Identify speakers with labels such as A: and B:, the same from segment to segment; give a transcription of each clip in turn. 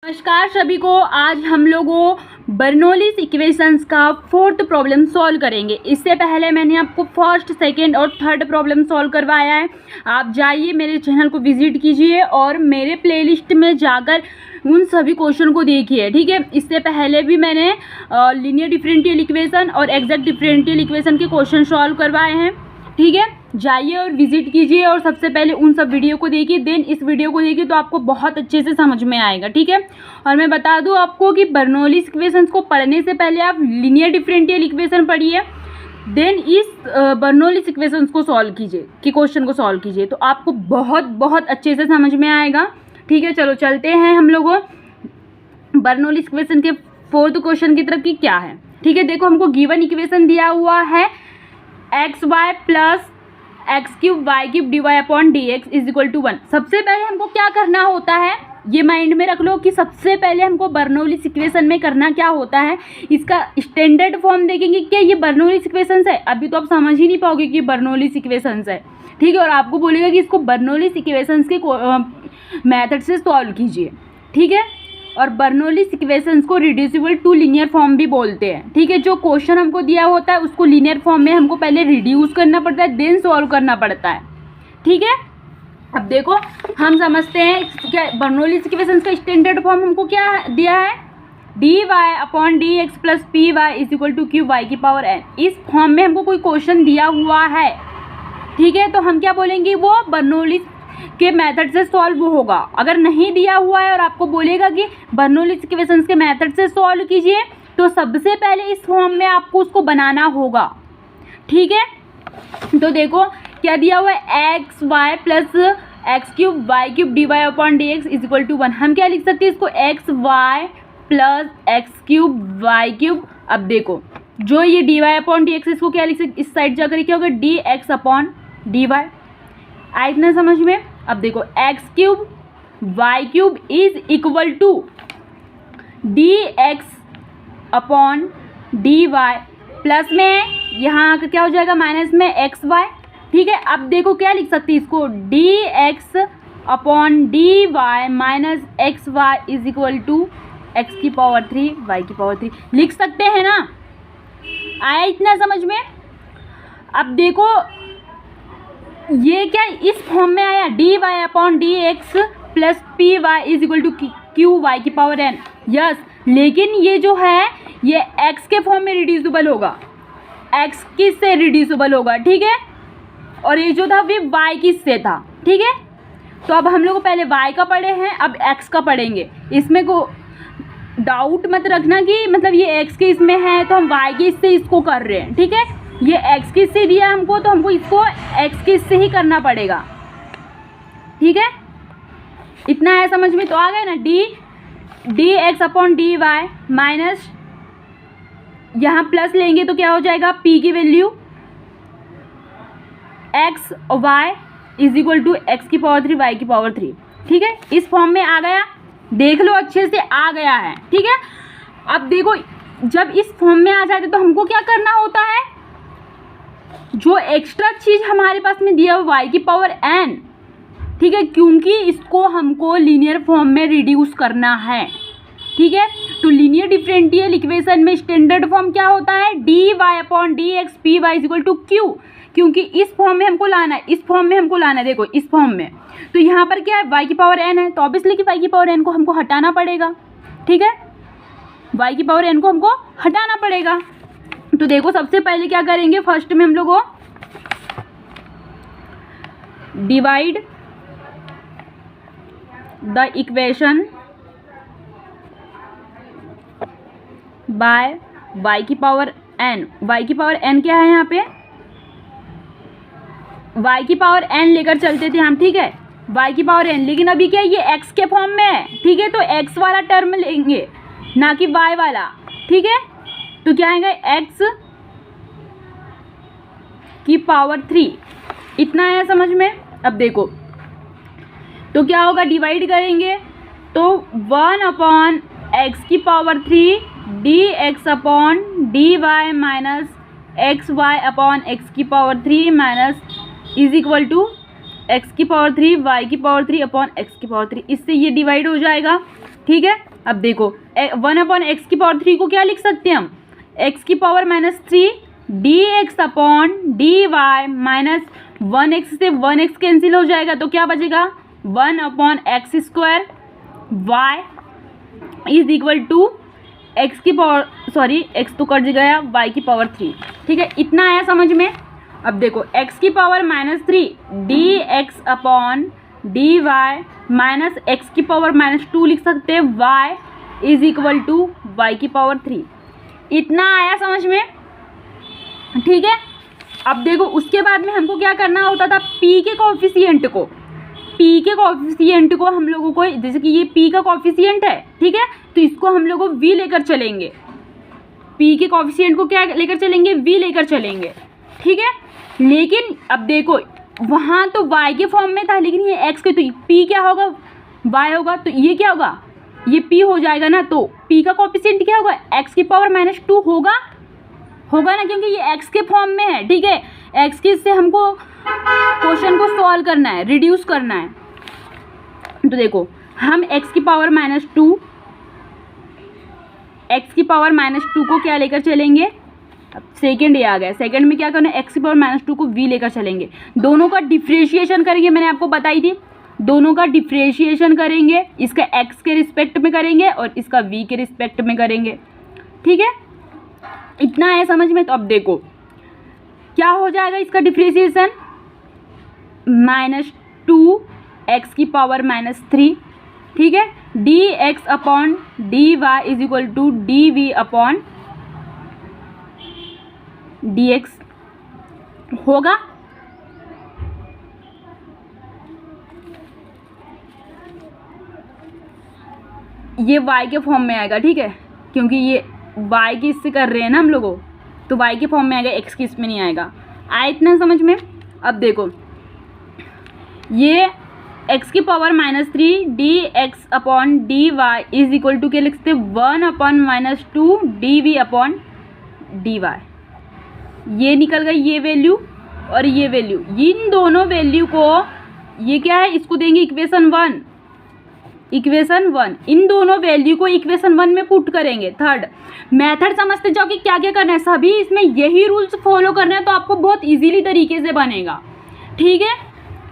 A: नमस्कार सभी को। आज हम लोगों बर्नौलीज इक्वेशंस का फोर्थ प्रॉब्लम सॉल्व करेंगे। इससे पहले मैंने आपको फर्स्ट, सेकंड और थर्ड प्रॉब्लम सॉल्व करवाया है। आप जाइए मेरे चैनल को विजिट कीजिए और मेरे प्लेलिस्ट में जाकर उन सभी क्वेश्चन को देखिए, ठीक है। इससे पहले भी मैंने लीनियर डिफरेंशियल इक्वेशन और एग्जैक्ट डिफरेंशियल इक्वेशन के क्वेश्चन सॉल्व करवाए हैं, ठीक है। जाइए और विजिट कीजिए और सबसे पहले उन सब वीडियो को देखिए, देन इस वीडियो को देखिए तो आपको बहुत अच्छे से समझ में आएगा, ठीक है। और मैं बता दूं आपको कि बर्नौलीज इक्वेशंस को पढ़ने से पहले आप लीनियर डिफरेंशियल इक्वेशन पढ़िए, देन इस बर्नौलीज इक्वेशंस को सॉल्व कीजिए, कि क्वेश्चन को सॉल्व कीजिए, तो आपको बहुत अच्छे से समझ में आएगा, ठीक है। चलो चलते हैं हम लोगों बर्नौलीज इक्वेशन के फोर्थ क्वेश्चन की तरफ। कि क्या है, ठीक है। देखो हमको गिवन इक्वेशन दिया हुआ है x y plus x cube y cube d y upon d x is equal to 1। सबसे पहले हमको क्या करना होता है, ये माइंड में रख लो कि सबसे पहले हमको बर्नौलीज इक्वेशन में करना क्या होता है, इसका स्टैंडर्ड फॉर्म देखेंगे। क्या ये बर्नौलीज इक्वेशंस है? अभी तो आप समझ ही नहीं पाओगे कि बर्नौलीज इक्वेशंस है, ठीक है। और आपको बोलेगा कि इसको बर्नौलीज इक्वेशंस के मेथड से सॉल्व कीजिए, ठीक है। और बर्नौलीज इक्वेशंस को रिड्यूसिबल टू लीनियर फॉर्म भी बोलते हैं, ठीक है। जो क्वेश्चन हमको दिया होता है उसको लीनियर फॉर्म में हमको पहले रिड्यूस करना पड़ता है, देन सॉल्व करना पड़ता है, ठीक है। अब देखो हम समझते हैं क्या बर्नौलीज इक्वेशंस का स्टैंडर्ड फॉर्म हमको क्या दिया है, d y upon d x plus p y is equal to q y की पावर एन। इस फॉर्म में हमको कोई क्वेश्चन दिया हुआ है, ठीक है, तो हम क्या बोलेंगे, वो बर्नौलीज के मेथड से सॉल्व होगा। अगर नहीं दिया हुआ है और आपको बोलेगा कि बर्नौलीज इक्वेशंस के मेथड से सॉल्व कीजिए, तो सबसे पहले इस फॉर्म में आपको उसको बनाना होगा, ठीक है। तो देखो क्या दिया हुआ है, x y plus x cube y cube d y upon d x is equal to 1। हम क्या लिख सकते हैं इसको, x y plus x cube y cube. अब देखो जो ये d y upon d x, इसको क्या लिख सकते, इस साइड जाकर क्या होगा, d x upon d y. आया इतना समझ में। अब देखो x cube y cube is equal to D x upon d y, plus में यहाँ का क्या हो जाएगा, माइनस में एक्स वाई, ठीक है। अब देखो क्या लिख सकते हैं इसको, d x upon d y minus x y is equal to x की पावर 3 वाई की पावर 3 लिख सकते हैं ना। आया इतना समझ में। अब देखो ये क्या इस फॉर्म में आया, d y upon d x plus p y is equal to q y की पावर एन। यस, लेकिन ये जो है ये एक्स के फॉर्म में रिड्यूसिबल होगा, एक्स किस से रिड्यूसिबल होगा, ठीक है। और ये जो था वो वाई किस से था, ठीक है। तो अब हम लोग पहले वाई का पढ़े हैं, अब एक्स का पढ़ेंगे। इसमें को डाउट मत रखना कि मतलब ये एक्स के इसमें है तो हम वाई के इससे इसको कर रहे हैं, ठीक है। ये एक्स किस से दिया हमको तो हमको इसको एक्स किस से ही करना पड़ेगा, ठीक है। इतना है समझ में, तो आ गए ना, d x upon d y minus यहाँ प्लस लेंगे तो क्या हो जाएगा, पी की value x y is equal to x की पावर 3 वाई की पावर 3, ठीक है। इस फॉर्म में आ गया, देख लो अच्छे से आ गया है, ठीक है। अब देखो जब इस फॉर्म में आ जाते तो हमको क्या करना होता है, जो एक्स्ट्रा चीज हमारे पास में दिया हुआ वाई की पावर एन, ठीक है, क्योंकि इसको हमको लीनियर फॉर्म में रिड्यूस करना है, ठीक है। तो लीनियर डिफरेंशियल इक्वेशन में स्टैंडर्ड फॉर्म क्या होता है, d y upon d x p y is equal to q, क्योंकि इस फॉर्म में हमको लाना है, इस फॉर्म में हमको लाना है। देखो इस फॉर्म में तो यहाँ पर क्या है, वाई की पावर एन है, तो ऑब्वियसली कि वाई की पावर एन को हमको हटाना पड़ेगा, ठीक है। वाई की पावर एन को हमको हटाना पड़ेगा। तो देखो सबसे पहले क्या करेंगे, फर्स्ट में हम लोग divide the equation by y की पावर एन। वाई की पावर एन क्या है, यहाँ पे वाई की पावर एन लेकर चलते थे हम, ठीक है, वाई की पावर एन। लेकिन अभी क्या ये एक्स के फॉर्म में है, ठीक है, तो एक्स वाला टर्म लेंगे ना कि वाई वाला, ठीक है। तो क्या आएगा, एक्स की पावर 3, इतना है समझ में। अब देखो तो क्या होगा, डिवाइड करेंगे तो 1 अपॉन एक्स की power 3 d x upon d y minus x y upon x की power 3 minus is equal to x की पावर 3 वाई की पावर 3 अपॉन एक्स की पावर 3। इससे ये डिवाइड हो जाएगा, ठीक है। अब देखो 1/x की पावर 3 को क्या लिख सकते हैं हम, x की power -3 dx upon dy minus 1x से 1x कैंसिल हो जाएगा तो क्या बचेगा 1/x² y is equal to x की पावर x तो कट गया y की पावर 3। ठीक है, इतना आया समझ में। अब देखो x की power -3 dx upon dy minus x की पावर -2 लिख सकते हैं y is equal to y की पावर 3। इतना आया समझ में। ठीक है, अब देखो उसके बाद में हमको क्या करना होता था, p के कोएफिशिएंट को हम लोगों को, जैसे कि ये p का कोएफिशिएंट है, ठीक है, तो इसको हम लोग v लेकर चलेंगे। p के कोएफिशिएंट को क्या लेकर चलेंगे, v लेकर चलेंगे। ठीक है, लेकिन अब देखो वहाँ तो y के फॉर्म में था, लेकिन ये x के, तो p क्या होगा, y होगा, तो ये क्या होगा, ये p हो जाएगा ना। तो p का कोएफिशिएंट क्या होगा, x की पावर -2 होगा ना, क्योंकि ये x के फॉर्म में है। ठीक है, x के से हमको क्वेश्चन को सॉल्व करना है, रिड्यूस करना है। तो देखो हम x की पावर -2 को क्या लेकर चलेंगे, अब सेकंड ये आ गया, सेकंड में क्या करना है, x की पावर -2 को v लेकर चलेंगे। दोनों का डिफ्रेंशिएशन करेंगे, मैंने आपको बताई थी, दोनों का डिफ्रेंशिएशन करेंगे, इसका x के रिस्पेक्ट में करेंगे और इसका v के रिस्पेक्ट में करेंगे। ठीक है, इतना है समझ में। तो अब देखो क्या हो जाएगा इसका डिफ्रेंशिएशन, -2x की पावर -3, ठीक है, dx upon dy is equal to dv upon dx होगा। ये y के फॉर्म में आएगा, ठीक है, क्योंकि ये y की इससे कर रहे हैं ना हम लोगों, तो y के फॉर्म में आएगा, x की इसमें नहीं आएगा। आया इतना समझ में। अब देखो ये x की power -3 dx upon dy is equal to क्या लिख सकते हैं, 1/-2 dv अपॉन dy। ये निकल गई ये वैल्यू और ये वैल्यू, इन दोनों वैल्यू को ये क्या है, इसको देंगे इक्वेशन 1, इन दोनों वैल्यू को इक्वेशन 1 में पुट करेंगे। थर्ड मेथड समझते जाओ कि क्या क्या करना है, सभी इसमें यही रूल्स फॉलो करना है, तो आपको बहुत इजीली तरीके से बनेगा। ठीक है,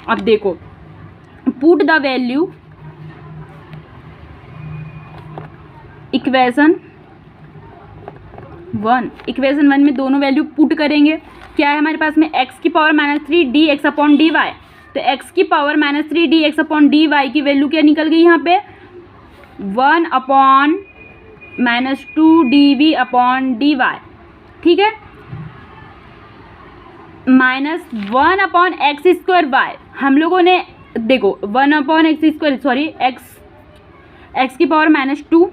A: अब देखो पुट द वैल्यू इक्वेशन 1 में दोनों वैल्यू पुट करेंगे। क्या है हमारे पास में, x की पावर -3 dx अपॉन dy, तो x की पावर -3 dx अपॉन dy की वैल्यू क्या निकल गई यहाँ पे, 1/-2 dv अपॉन dy। ठीक है, -1/x² y, हम लोगों ने देखो 1/x², x की पावर -2,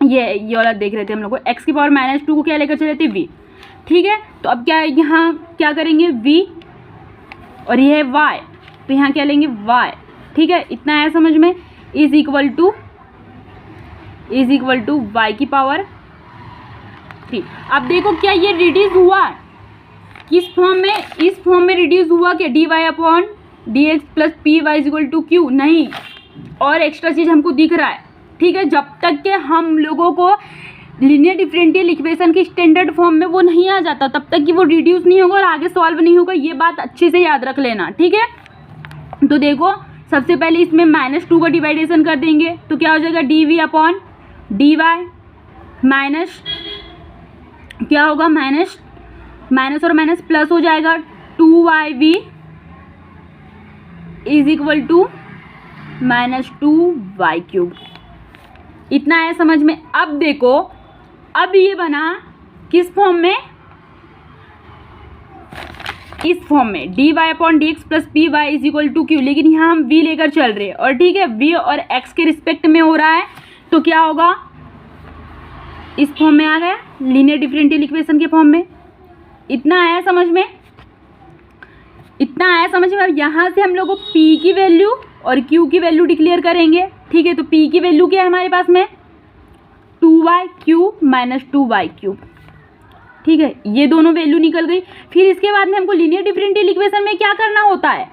A: ये वाला देख रहे थे हम लोग, x की पावर -2 को क्या लेकर चले थे, v। ठीक है, तो अब क्या यहाँ क्या करेंगे, v, और ये है y, तो यहाँ क्या लेंगे, y। ठीक है, इतना है समझ में, इज इक्वल टू y की पावर 3। अब देखो क्या ये रिड्यूस हुआ, किस फॉर्म में, इस फॉर्म में रिड्यूस हुआ क्या, dy upon dx plus py is equal to q, नहीं, और एक्स्ट्रा चीज़ हमको दिख रहा है। ठीक है, जब तक के हम लोगों को लीनियर डिफरेंशियल इक्वेशन की स्टैंडर्ड फॉर्म में वो नहीं आ जाता, तब तक कि वो रिड्यूस नहीं होगा और आगे सॉल्व नहीं होगा, ये बात अच्छे से याद रख लेना। ठीक है, तो देखो सबसे पहले इसमें -2 का डिवाइडेशन कर देंगे, तो क्या हो जाएगा, dv अपॉन dy माइनस क्या होगा, माइनस और माइनस प्लस हो जाएगा, 2yv is equal to -2y³। इतना है समझ में। अब देखो अब ये बना किस फॉर्म में, इस फॉर्म में dy upon dx plus py is equal to q, लेकिन यहाँ हम v लेकर चल रहे हैं, और ठीक है v और x के रिस्पेक्ट में हो रहा है, तो क्या होगा, इस फॉर्म में आ गया, लीनियर डिफरेंशियल इक्वेशन के फॉर्म में। इतना आया समझ में, अब यहाँ से हम लोग को p की वैल्यू और q की वैल्यू डिक्लेयर करेंगे। ठीक है, तो p की वैल्यू क्या है हमारे पास में, 2y³ माइनस 2y³। ठीक है, ये दोनों वैल्यू निकल गई। फिर इसके बाद में हमको लीनियर डिफरेंशियल इक्वेशन में क्या करना होता है,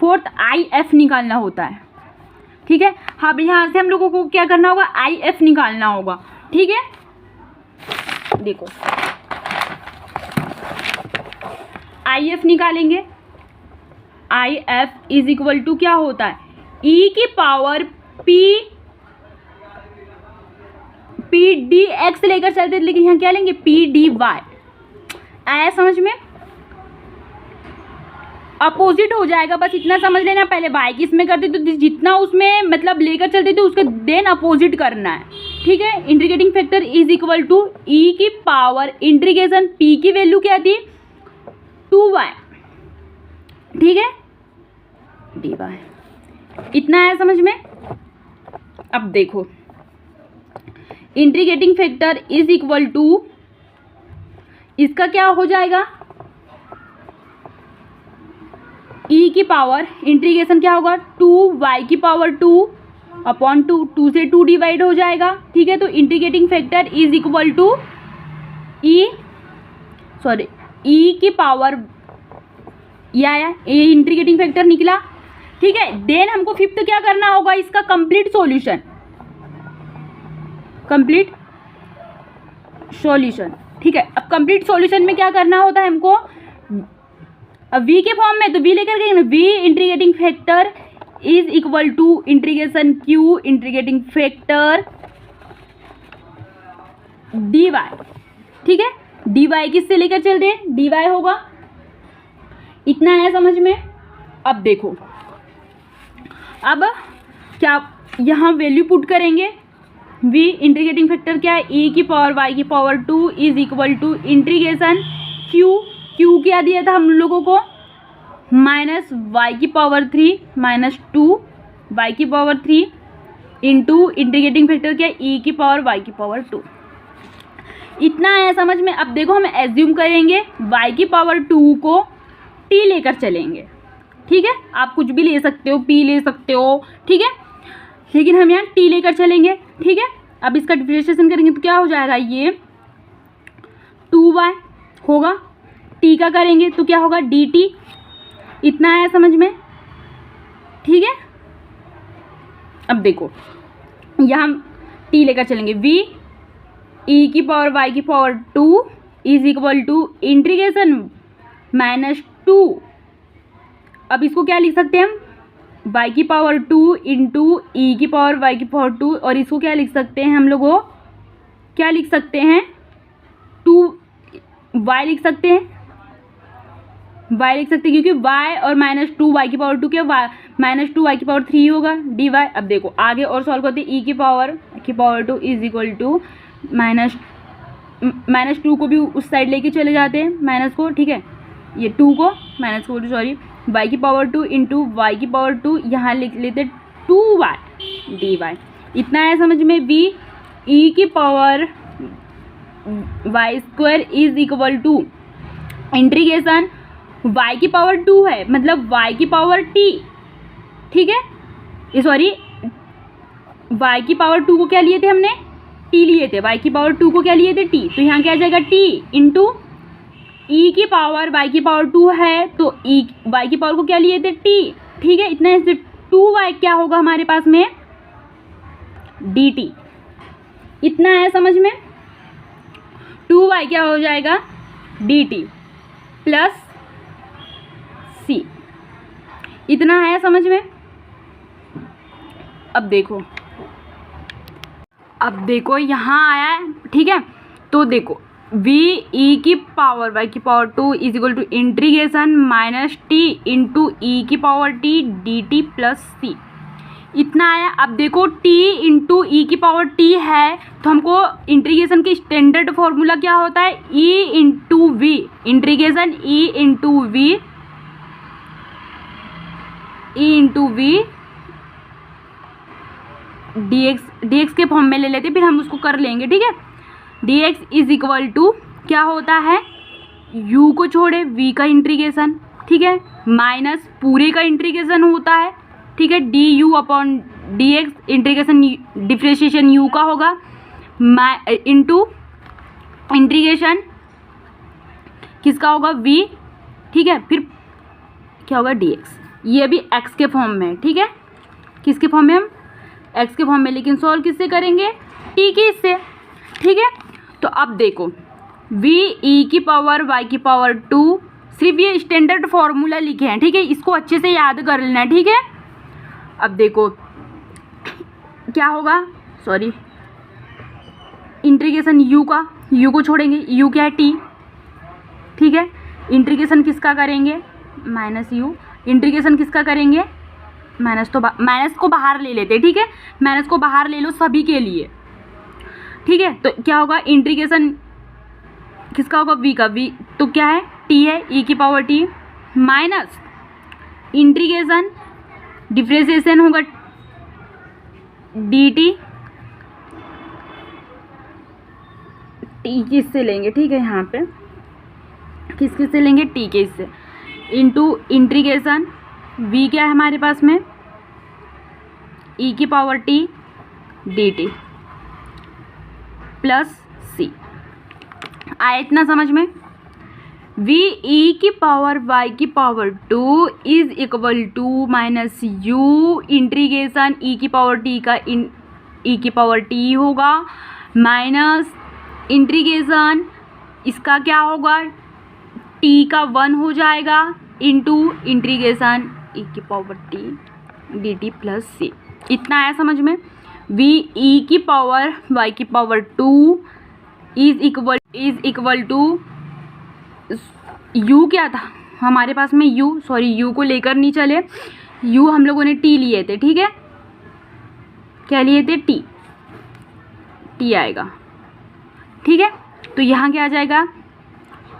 A: फोर्थ IF निकालना होता है। ठीक है। अब यहाँ से हम लोगों को क्या करना होगा, आई एफ निकालना होगा। ठीक है, देखो आई एफ निकालेंगे। I F is equal to क्या होता है, ई की पावर पी डी एक्स लेकर चलते थे, लेकिन यहाँ क्या लेंगे, पी डी वाई। आया समझ में, अपोजिट हो जाएगा, बस इतना समझ लेना। पहले वाई की इसमें करते तो जितना उसमें मतलब लेकर चलते थे उसके देन अपोजिट करना है। ठीक है, integrating factor is equal to e की पावर इंटीग्रेशन पी की वैल्यू क्या थी, 2y। ठीक है, डी वाई। इतना है समझ में। अब देखो integrating factor is equal to इसका क्या हो जाएगा, ई की पावर इंटीग्रेशन क्या होगा, 2y की पावर 2 अपॉन 2 से 2 डिवाइड हो जाएगा। ठीक है, तो integrating factor is equal to e की पावर या इंटीग्रेटिंग फैक्टर निकला। ठीक है, देन हमको फिफ्थ क्या करना होगा, इसका कंप्लीट सॉल्यूशन, ठीक है। अब कंप्लीट सॉल्यूशन में क्या करना होता है हमको, अब v के फॉर्म में तो v लेकर गए ना, v integrating factor is equal to integration q integrating factor dy। ठीक है, dy किससे लेकर चल रहे हैं, dy होगा। इतना है समझ में। अब देखो, अब क्या यहाँ वैल्यू पुट करेंगे, v इंटीग्रेटिंग फैक्टर क्या है, e की पावर y की power 2 is equal to integration q क्या दिया था हम लोगों को, माइनस y की पावर 3 माइनस 2 y की पावर 3 इंटू इंटीग्रेटिंग फैक्टर क्या है, e की पावर y की पावर 2। इतना है समझ में। अब देखो हम एज्यूम करेंगे y की पावर 2 को t लेकर चलेंगे। ठीक है, आप कुछ भी ले सकते हो, p ले सकते हो। ठीक है, लेकिन हम यहाँ t लेकर चलेंगे। ठीक है, अब इसका डिफरेंशिएशन करेंगे तो क्या हो जाएगा, ये 2y होगा, t का करेंगे तो क्या होगा, dt। इतना है समझ में। ठीक है, अब देखो यहाँ हम t लेकर चलेंगे, v e की पावर y की power 2 is equal to integration minus 2। अब इसको क्या लिख सकते हैं हम, y की पावर 2 इंटू ई की पावर y की पावर 2, और इसको क्या लिख सकते हैं हम लोगों, क्या लिख सकते हैं, 2y लिख सकते हैं, y लिख सकते हैं, क्योंकि y और माइनस 2y की पावर 2 क्या, माइनस 2y की पावर 3 होगा dy। अब देखो आगे और सॉल्व करते हैं, e की power 2 is equal to minus 2 को भी उस साइड लेके चले जाते हैं माइनस को। ठीक है, ये 2 को माइनस को सॉरी y की पावर 2 इंटू वाई की पावर 2, यहाँ लिख लेते 2y dy। इतना है समझ में। v e की power y square is equal to integration y की पावर 2 है, मतलब y की पावर t। ठीक है, ये सॉरी y की पावर 2 को क्या लिए थे हमने, t लिए थे, y की पावर 2 को क्या लिए थे, t। तो यहाँ क्या आ जाएगा, t इंटू e की पावर y की पावर 2 है, तो y की पावर को क्या लिए थे, t। ठीक है, इतना इससे 2y क्या होगा हमारे पास में, dt। इतना है समझ में। 2y क्या हो जाएगा, dt प्लस c। इतना है समझ में। अब देखो यहाँ आया है। ठीक है, तो देखो v e की पावर y की power 2 is equal to integration minus t into e की power t dt plus c। इतना आया। अब देखो t इंटू ई की पावर t है, तो हमको इंटीग्रेशन की स्टैंडर्ड फॉर्मूला क्या होता है, e into v, integration e into v dx के फॉर्म में ले लेते, फिर हम उसको कर लेंगे। ठीक है, dx इज इक्वल टू क्या होता है, u को छोड़े v का इंटीग्रेशन। ठीक है, माइनस पूरे का इंटीग्रेशन होता है। ठीक है, du upon dx integration differentiation u का होगा, इंटू इंटीग्रेशन किसका होगा, v। ठीक है, फिर क्या होगा, dx। ये भी x के फॉर्म में। ठीक है, किसके फॉर्म में, हम एक्स के फॉर्म में, लेकिन सॉल्व किससे करेंगे, टी के इससे, ठीक है। तो अब देखो वी ई की पावर वाई की पावर 2, सिर्फ ये स्टैंडर्ड फॉर्मूला लिखे हैं, ठीक है, इसको अच्छे से याद कर लेना है, ठीक है। अब देखो क्या होगा, सॉरी, इंटीग्रेशन यू का, यू को छोड़ेंगे, यू क्या है टी, ठीक है। इंटीग्रेशन किसका करेंगे, माइनस यू, इंटीग्रेशन किसका करेंगे, माइनस, तो माइनस को बाहर ले लेते, ठीक है, माइनस को बाहर ले लो सभी के लिए, ठीक है। तो क्या होगा, इंटीग्रेशन किसका होगा, वी का, वी तो क्या है, टी है, ई की power T, minus integration differentiation होगा डी टी, टी किससे लेंगे, ठीक है, यहाँ पे किस से लेंगे, टी के इससे, इंटू इंटीग्रेशन वी क्या है हमारे पास में, ई की power t d t plus c. आया इतना समझ में। वी ई की पावर वाई की power 2 is equal to minus u integration e की पावर टी का ई की पावर टी होगा, माइनस इंटीग्रेशन इसका क्या होगा, टी का 1 हो जाएगा, इंटू इंटीग्रेशन ई की power t d t plus c. इतना आया समझ में। वी ई की पावर वाई की power 2 is equal to, u क्या था हमारे पास में, यू, सॉरी यू को लेकर नहीं चले, यू हम लोगों ने टी लिए थे, ठीक है, क्या लिए थे, टी, टी आएगा, ठीक है। तो यहाँ क्या आ जाएगा,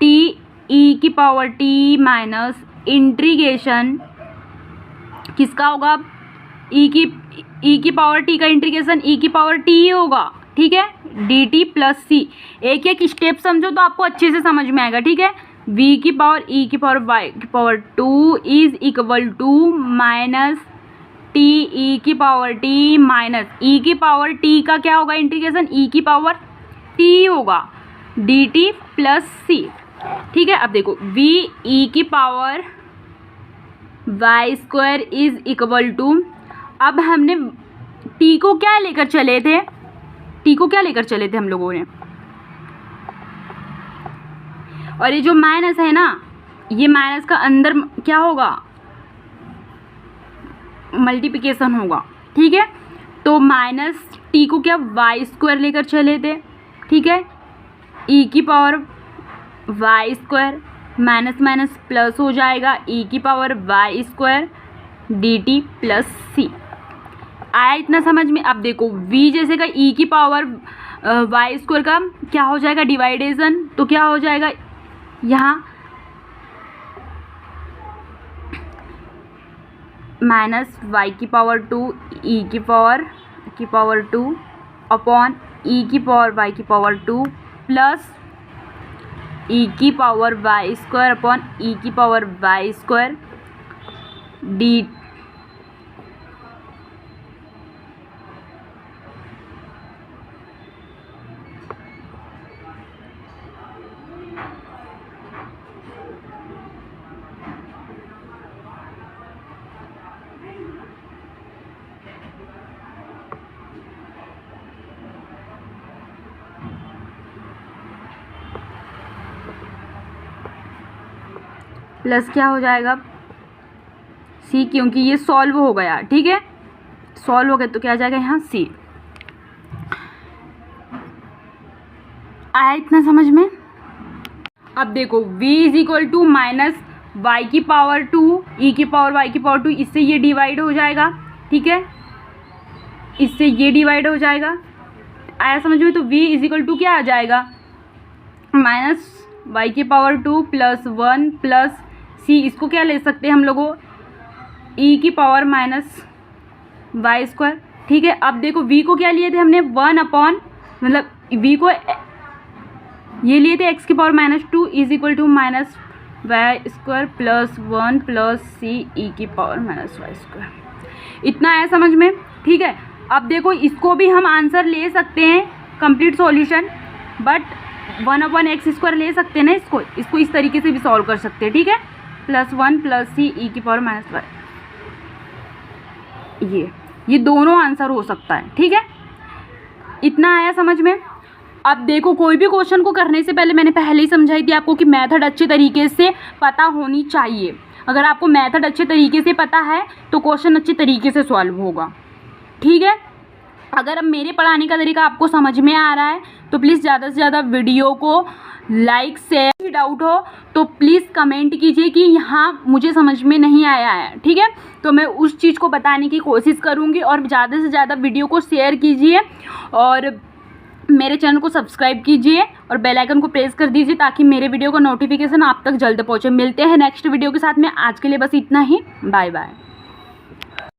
A: टी ई की पावर टी माइनस इंटीग्रेशन किसका होगा, ई की पावर टी का इंटीग्रेशन ई की पावर टी ही होगा, ठीक है, डी टी प्लस सी। एक एक स्टेप समझो तो आपको अच्छे से समझ में आएगा, ठीक है। वी की पावर ई की पावर वाई की power 2 is equal to minus t e की पावर टी माइनस ई की पावर टी का क्या होगा, इंटीग्रेशन ई की पावर टी होगा, डी टी प्लस सी, ठीक है। अब देखो वी ई की power y square is equal to, अब हमने टी को क्या लेकर चले थे, टी को क्या लेकर चले थे हम लोगों ने, और ये जो माइनस है ना, ये माइनस का अंदर क्या होगा, मल्टीप्लिकेशन होगा, ठीक है। तो माइनस टी को क्या वाई स्क्वायर लेकर चले थे, ठीक है, ई की power y square minus minus plus हो जाएगा, ई की power y square d t plus c. आया इतना समझ में। अब देखो v जैसे का ई की पावर वाई स्क्वायर का क्या हो जाएगा, डिवाइडेशन, तो क्या हो जाएगा यहाँ माइनस वाई की पावर 2 ई की पावर 2 अपॉन ई की पावर वाई की पावर 2 प्लस ई की power y square upon e की power y square d plus क्या हो जाएगा सी, क्योंकि ये सॉल्व हो गया, ठीक है, सॉल्व हो गया तो क्या आ जाएगा यहाँ सी। आया इतना समझ में। अब देखो v is equal to minus y की पावर 2 ई की पावर वाई की पावर 2, इससे ये डिवाइड हो जाएगा, ठीक है, इससे ये डिवाइड हो जाएगा। आया समझ में। तो v इज इक्वल टू क्या आ जाएगा, माइनस वाई की पावर 2 प्लस 1 प्लस सी, इसको क्या ले सकते हैं हम लोगों, ई की पावर माइनस वाई स्क्वायर, ठीक है। अब देखो v को क्या लिए थे हमने, 1 अपॉन, मतलब v को ये लिए थे x की power minus 2 is equal to minus y square plus 1 plus c e की पावर माइनस वाई स्क्वायर। इतना आया समझ में, ठीक है। अब देखो इसको भी हम आंसर ले सकते हैं complete solution, but 1 upon x square ले सकते हैं ना, इसको इस तरीके से भी सॉल्व कर सकते हैं, ठीक है, प्लस 1 प्लस सी ई की पावर माइनस वाई, ये दोनों आंसर हो सकता है, ठीक है। इतना आया समझ में। अब देखो, कोई भी क्वेश्चन को करने से पहले मैंने पहले ही समझाई थी आपको कि मेथड अच्छे तरीके से पता होनी चाहिए। अगर आपको मेथड अच्छे तरीके से पता है तो क्वेश्चन अच्छे तरीके से सॉल्व होगा, ठीक है। अगर अब मेरे पढ़ाने का तरीका आपको समझ में आ रहा है तो प्लीज़ ज़्यादा से ज़्यादा वीडियो को लाइक शेयर। डाउट हो तो प्लीज़ कमेंट कीजिए कि यहाँ मुझे समझ में नहीं आया है, ठीक है। तो मैं उस चीज़ को बताने की कोशिश करूँगी। और ज़्यादा से ज़्यादा वीडियो को शेयर कीजिए और मेरे चैनल को सब्सक्राइब कीजिए और बेल आइकन को प्रेस कर दीजिए ताकि मेरे वीडियो का नोटिफिकेशन आप तक जल्द पहुँचे। मिलते हैं नेक्स्ट वीडियो के साथ में। आज के लिए बस इतना ही। Bye bye.